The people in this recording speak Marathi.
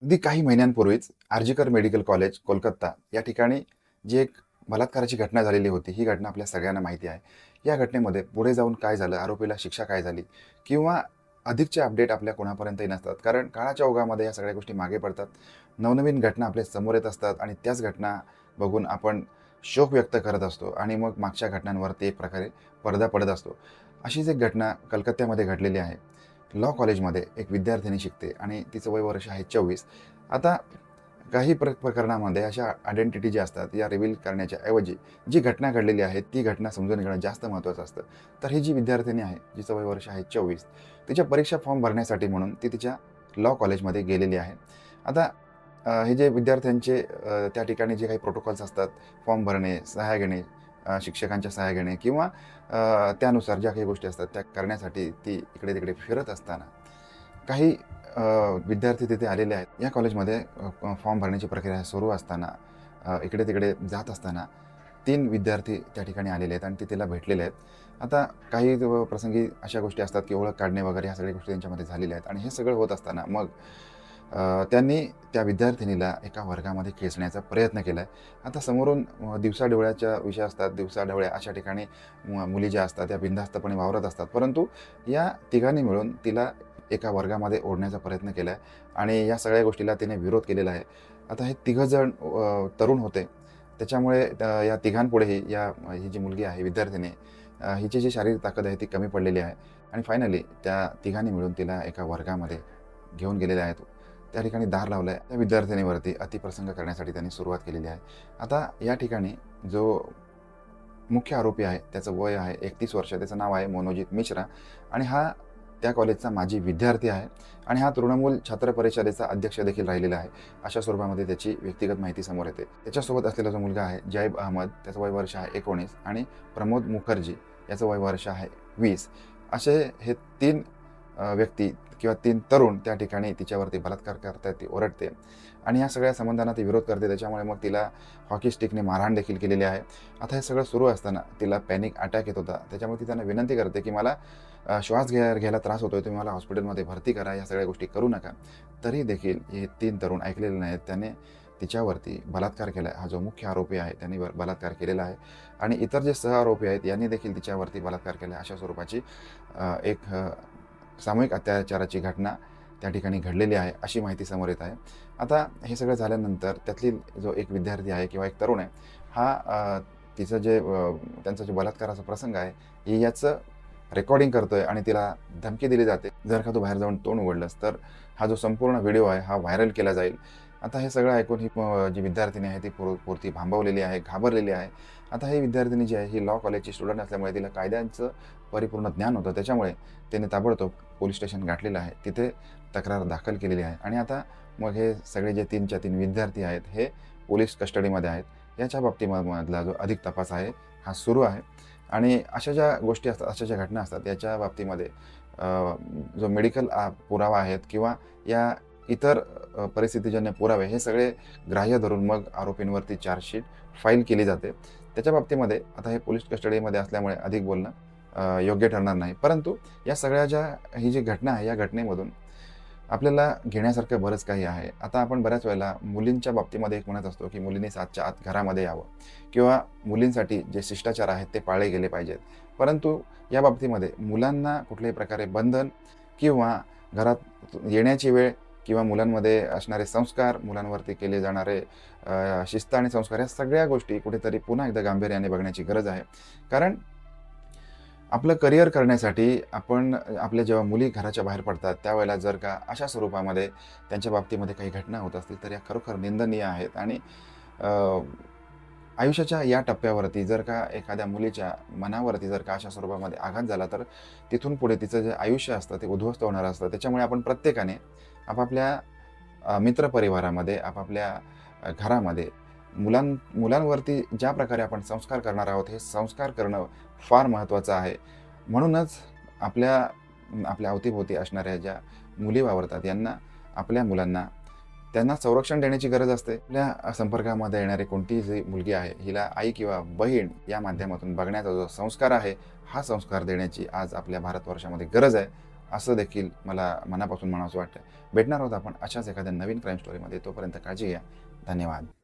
अगदी काही महिन्यांपूर्वीच आर्जिकर मेडिकल कॉलेज, कोलकाता या ठिकाणी जी एक बलात्काराची घटना झालेली होती, ही घटना आपल्या सगळ्यांना माहिती आहे. या घटनेमध्ये पुढे जाऊन काय झालं, आरोपीला शिक्षा काय झाली किंवा अधिकचे अपडेट आपल्या कोणापर्यंतही नसतात. कारण काळाच्या ओघामध्ये या सगळ्या गोष्टी मागे पडतात. नवनवीन घटना आपल्या समोर येत असतात आणि त्याच घटना बघून आपण शोक व्यक्त करत असतो आणि मग मागच्या घटनांवरती एक प्रकारे पडदा पडत असतो. अशीच एक घटना कलकत्त्यामध्ये घडलेली आहे. लॉ कॉलेजमध्ये एक विद्यार्थिनी शिकते आणि तिचं वय वर्ष आहे 24. आता काही प्रकरणामध्ये अशा आयडेंटिटी ज्या असतात या रिव्हील करण्याच्या ऐवजी जी घटना घडलेली आहे ती घटना समजून घेणं जास्त महत्त्वाचं असतं. तर ही जी विद्यार्थिनी आहे, जिचं वय वर्ष आहे 24, तिच्या परीक्षा फॉर्म भरण्यासाठी म्हणून ती तिच्या लॉ कॉलेजमध्ये गेलेली आहे. आता हे जे विद्यार्थ्यांचे त्या ठिकाणी जे काही प्रोटोकॉल्स असतात, फॉर्म भरणे, सह्या घेणे, शिक्षकांच्या सह्या घेणे किंवा त्यानुसार ज्या काही गोष्टी असतात त्या करण्यासाठी ती इकडे-तिकडे फिरत असताना काही विद्यार्थी तिथे आलेले आहेत. या कॉलेजमध्ये फॉर्म भरण्याची प्रक्रिया सुरू असताना इकडे-तिकडे जात असताना 3 विद्यार्थी त्या ठिकाणी आलेले आहेत आणि ते तिला भेटलेले आहेत. आता काही प्रसंगी अशा गोष्टी असतात, की ओळख काढणे वगैरे ह्या सगळ्या गोष्टी त्यांच्यामध्ये झालेल्या आहेत आणि हे सगळं होत असताना मग त्यांनी त्या विद्यार्थिनीला एका वर्गामध्ये खेचण्याचा प्रयत्न केला आहे. आता समोरून दिवसाढवळ्याच्या विषय असतात. दिवसाढवळ्या अशा ठिकाणी मुली ज्या असतात त्या बिनधास्तपणे वावरत असतात. परंतु या तिघांनी मिळून तिला एका वर्गामध्ये ओढण्याचा प्रयत्न केला आहे आणि या सगळ्या गोष्टीला तिने विरोध केलेला आहे. आता हे तिघंजण तरुण होते. त्याच्यामुळे या तिघांपुढेही ही जी मुलगी आहे विद्यार्थिनी, हिची जी शारीरिक ताकद आहे ती कमी पडलेली आहे आणि फायनली त्या तिघांनी मिळून तिला एका वर्गामध्ये घेऊन गेलेले आहेत. त्या ठिकाणी दार लावलं आहे. त्या विद्यार्थिनीवरती अतिप्रसंग करण्यासाठी त्यांनी सुरुवात केलेली आहे. आता या ठिकाणी जो मुख्य आरोपी आहे त्याचं वय आहे 31 वर्ष. त्याचं नाव आहे मनोजित मिश्रा आणि हा त्या कॉलेजचा माजी विद्यार्थी आहे आणि हा तृणमूल छात्र परिषदेचा अध्यक्ष देखील राहिलेला आहे. अशा स्वरूपामध्ये त्याची व्यक्तिगत माहिती समोर येते. त्याच्यासोबत असलेला जो मुलगा आहे जैब अहमद, त्याचं वय वर्ष आहे 19 आणि प्रमोद मुखर्जी याचं वय वर्ष आहे 20. असे हे 3 व्यक्ती किंवा 3 तरुण त्या ठिकाणी तिच्यावरती बलात्कार करतात. ती ओरडते आणि या सगळ्या संबंधांना ती विरोध करते. त्याच्यामुळे मग तिला हॉकी स्टिकने मारहाण देखील केलेली आहे. आता हे सगळं सुरू असताना तिला पॅनिक अटॅक येत होता. त्याच्यामुळे ती त्यांना विनंती करते, की मला श्वास घ्यायला त्रास होतोय, तुम्ही मला हॉस्पिटलमध्ये भरती करा, या सगळ्या गोष्टी करू नका. तरी देखील हे 3 तरुण ऐकलेले नाहीत. त्याने तिच्यावरती बलात्कार केला आहे. हा जो मुख्य आरोपी आहे त्याने बलात्कार केलेला आहे आणि इतर जे सहआरोपी आहेत यांनी देखील तिच्यावरती बलात्कार केला आहे. अशा स्वरूपाची एक सामूहिक अत्याचाराची घटना त्या ठिकाणी घडलेली आहे, अशी माहिती समोर येत आहे. आता हे सगळं झाल्यानंतर त्यातली जो एक विद्यार्थी आहे किंवा एक तरुण आहे, हा तिचं जे त्यांचा जो बलात्काराचा प्रसंग आहे, याचं रेकॉर्डिंग करतोय आणि तिला धमकी दिली जाते, जर का तू बाहेर जाऊन तोंड उघडलंस तर हा जो संपूर्ण व्हिडिओ आहे हा व्हायरल केला जाईल. आता हे सगळं ऐकून ही जी विद्यार्थिनी आहे ती पुरती भांबवलेली आहे, घाबरलेली आहे. आता ही विद्यार्थिनी जी आहे ही लॉ कॉलेजची स्टुडंट असल्यामुळे तिला कायद्यांचं परिपूर्ण ज्ञान होतं. त्याच्यामुळे तिने ताबडतोब पोलीस स्टेशन गाठलेलं आहे. तिथे तक्रार दाखल केलेली आहे आणि आता मग हे सगळे जे 3च्या 3 विद्यार्थी आहेत हे पोलीस कस्टडीमध्ये आहेत. याच्या बाबतीमधला जो अधिक तपास आहे हा सुरू आहे आणि अशा ज्या गोष्टी असतात, अशा ज्या घटना असतात याच्या बाबतीमध्ये जो मेडिकल पुरावा आहेत किंवा या इतर परिस्थितीजन्य पुरावे हे सगळे ग्राह्य धरून मग आरोपींवरती चार्जशीट फाईल केली जाते. त्याच्या बाबतीमध्ये आता हे पोलीस कस्टडीमध्ये असल्यामुळे अधिक बोलणं योग्य ठरणार नाही. परंतु या सगळ्या ही जी घटना आहे या घटनेमधून आपल्याला घेण्यासारखं बरंच काही आहे. आता आपण बऱ्याच वेळेला मुलींच्या बाबतीमध्ये एक म्हणत असतो, की मुलींनी 7च्या आत घरामध्ये यावं किंवा मुलींसाठी जे शिष्टाचार आहेत ते पाळले गेले पाहिजेत. परंतु या बाबतीमध्ये मुलांना कुठल्याही प्रकारे बंधन किंवा घरात येण्याची वेळ किंवा मुलांमध्ये असणारे संस्कार, मुलांवरती केले जाणारे शिस्त आणि संस्कार या सगळ्या गोष्टी कुठेतरी पुन्हा एकदा गांभीर्याने बघण्याची गरज आहे. कारण आपलं करिअर करण्यासाठी आपण आपल्या जेव्हा मुली घराच्या बाहेर पडतात त्यावेळेला जर का अशा स्वरूपामध्ये त्यांच्या बाबतीमध्ये काही घटना होत असतील तर या खरोखर निंदनीय आहेत आणि आयुष्याच्या या टप्प्यावरती जर का एखाद्या मुलीच्या मनावरती जर का अशा स्वरूपामध्ये आघात झाला तर तिथून पुढे तिचं जे आयुष्य असतं ते उद्ध्वस्त होणार असतं. त्याच्यामुळे आपण प्रत्येकाने आपापल्या मित्रपरिवारामध्ये, आपापल्या घरामध्ये मुलांवरती ज्या प्रकारे आपण संस्कार करणार आहोत हे संस्कार करणं फार महत्त्वाचं आहे. म्हणूनच आपल्या अवतीभोवती असणाऱ्या ज्या मुली वावरतात यांना, आपल्या मुलांना त्यांना संरक्षण देण्याची गरज असते. आपल्या संपर्कामध्ये येणारी कोणतीही जी मुलगी आहे हिला आई किंवा बहीण या माध्यमातून बघण्याचा जो संस्कार आहे हा संस्कार देण्याची आज आपल्या भारतवर्षामध्ये गरज आहे. असं देखील मला मनापासून म्हणावंसं वाटतं. भेटणार आहोत आपण अशाच एखाद्या नवीन क्राईम स्टोरीमध्ये. तोपर्यंत काळजी घ्या. धन्यवाद.